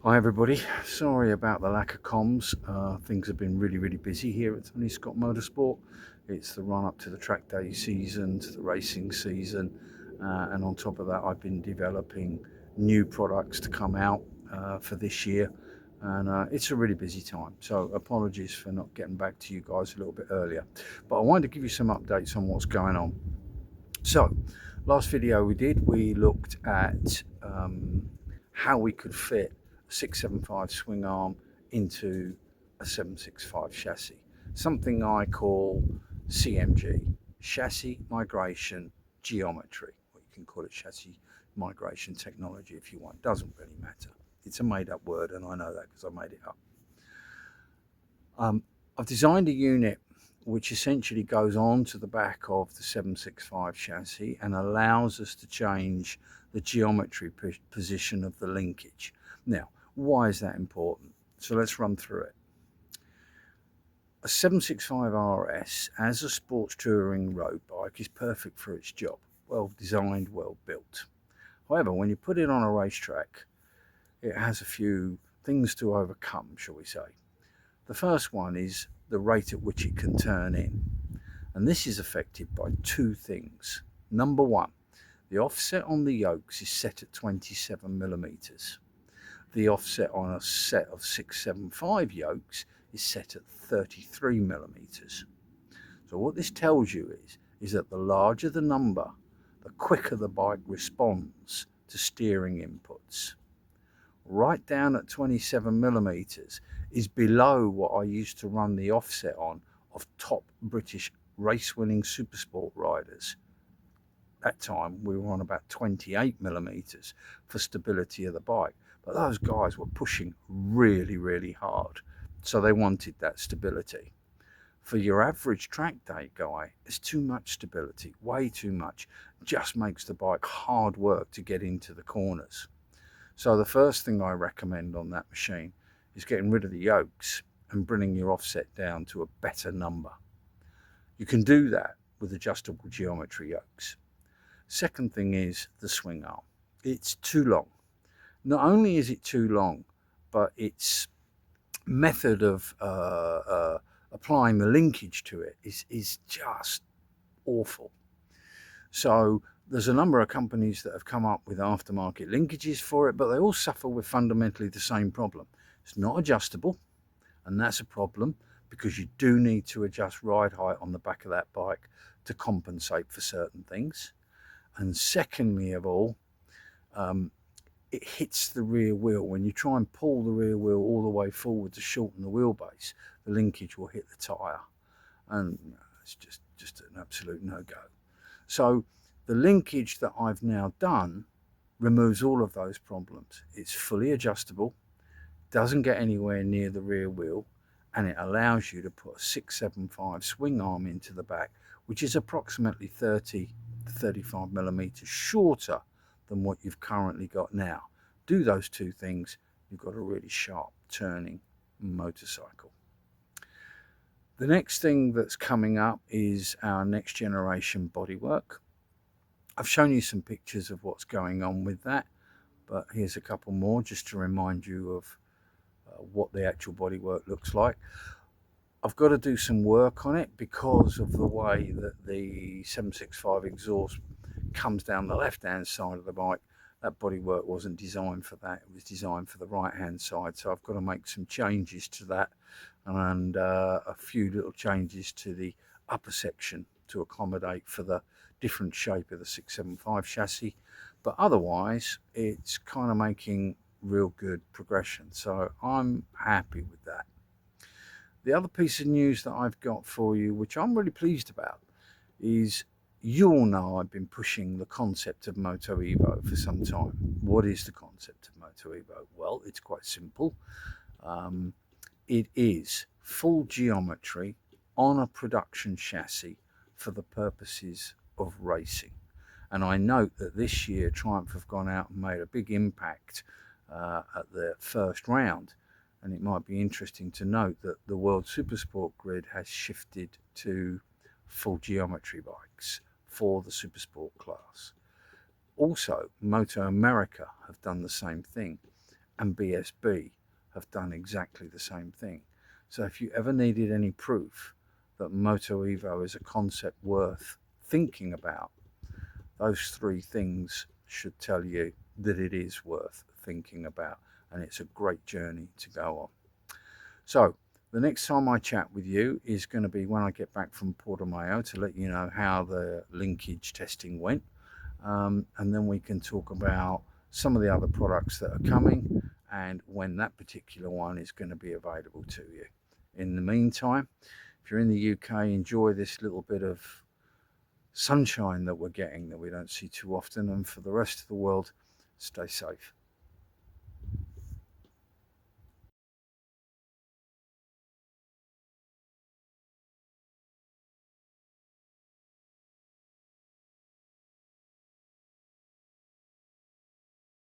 Hi everybody, sorry about the lack of comms. Things have been really busy here at Tony Scott Motorsport. It's the run up to the track day season, to the racing season, and on top of that I've been developing new products to come out for this year, and it's a really busy time, so apologies for not getting back to you guys a little bit earlier, but I wanted to give you some updates on what's going on. So last video we looked at how we could fit a 675 swing arm into a 765 chassis, something I call CMG, chassis migration geometry, or you can call it chassis migration technology if you want, doesn't really matter. It's a made up word and I know that because I made it up. I've designed a unit which essentially goes on to the back of the 765 chassis and allows us to change the geometry position of the linkage. Now, why is that important? So let's run through it. A 765 RS as a sports touring road bike is perfect for its job. Well designed, well built. However, when you put it on a racetrack, it has a few things to overcome, shall we say. The first one is the rate at which it can turn in. And this is affected by two things. Number one, the offset on the yokes is set at 27 millimeters. The offset on a set of 675 yokes is set at 33 millimeters. So what this tells you is that the larger the number, the quicker the bike responds to steering inputs. Right down at 27 millimeters is below what I used to run the offset on of top British race-winning supersport riders. That time we were on about 28 millimeters for stability of the bike, but those guys were pushing really hard, so they wanted that stability. For your average track day guy, it's too much stability, way too much, just makes the bike hard work to get into the corners. So the first thing I recommend on that machine is getting rid of the yokes and bringing your offset down to a better number. You can do that with adjustable geometry yokes. Second thing is the swing arm. It's too long. Not only is it too long, but its method of applying the linkage to it is just awful. So there's a number of companies that have come up with aftermarket linkages for it, but they all suffer with fundamentally the same problem. It's not adjustable, and that's a problem because you do need to adjust ride height on the back of that bike to compensate for certain things. And secondly of all, it hits the rear wheel. When you try and pull the rear wheel all the way forward to shorten the wheelbase, the linkage will hit the tyre, and it's just an absolute no-go. So the linkage that I've now done removes all of those problems. It's fully adjustable, doesn't get anywhere near the rear wheel, and it allows you to put a 675 swing arm into the back, which is approximately 30 to 35 millimeters shorter than what you've currently got now. Do those two things, you've got a really sharp turning motorcycle. The next thing that's coming up is our next generation bodywork. I've shown you some pictures of what's going on with that, but here's a couple more just to remind you of what the actual bodywork looks like. I've got to do some work on it because of the way that the 765 exhaust comes down the left hand side of the bike. That bodywork wasn't designed for that, it was designed for the right hand side, so I've got to make some changes to that and a few little changes to the upper section to accommodate for the different shape of the 675 chassis, but otherwise it's kind of making real good progression, so I'm happy with that. The other piece of news that I've got for you, which I'm really pleased about, is you all know I've been pushing the concept of Moto Evo for some time. What is the concept of Moto Evo? Well, it's quite simple. It is full geometry on a production chassis for the purposes of racing. And I note that this year Triumph have gone out and made a big impact at the first round, and it might be interesting to note that the World Supersport grid has shifted to full geometry bikes for the Supersport class. Also, Moto America have done the same thing, and BSB have done exactly the same thing. So if you ever needed any proof that Moto Evo is a concept worth thinking about, those three things should tell you that it is worth thinking about, and it's a great journey to go on. So the next time I chat with you is going to be when I get back from Portimao to let you know how the linkage testing went. And then we can talk about some of the other products that are coming and when that particular one is going to be available to you. In the meantime, if you're in the UK, enjoy this little bit of sunshine that we're getting that we don't see too often. And for the rest of the world, stay safe.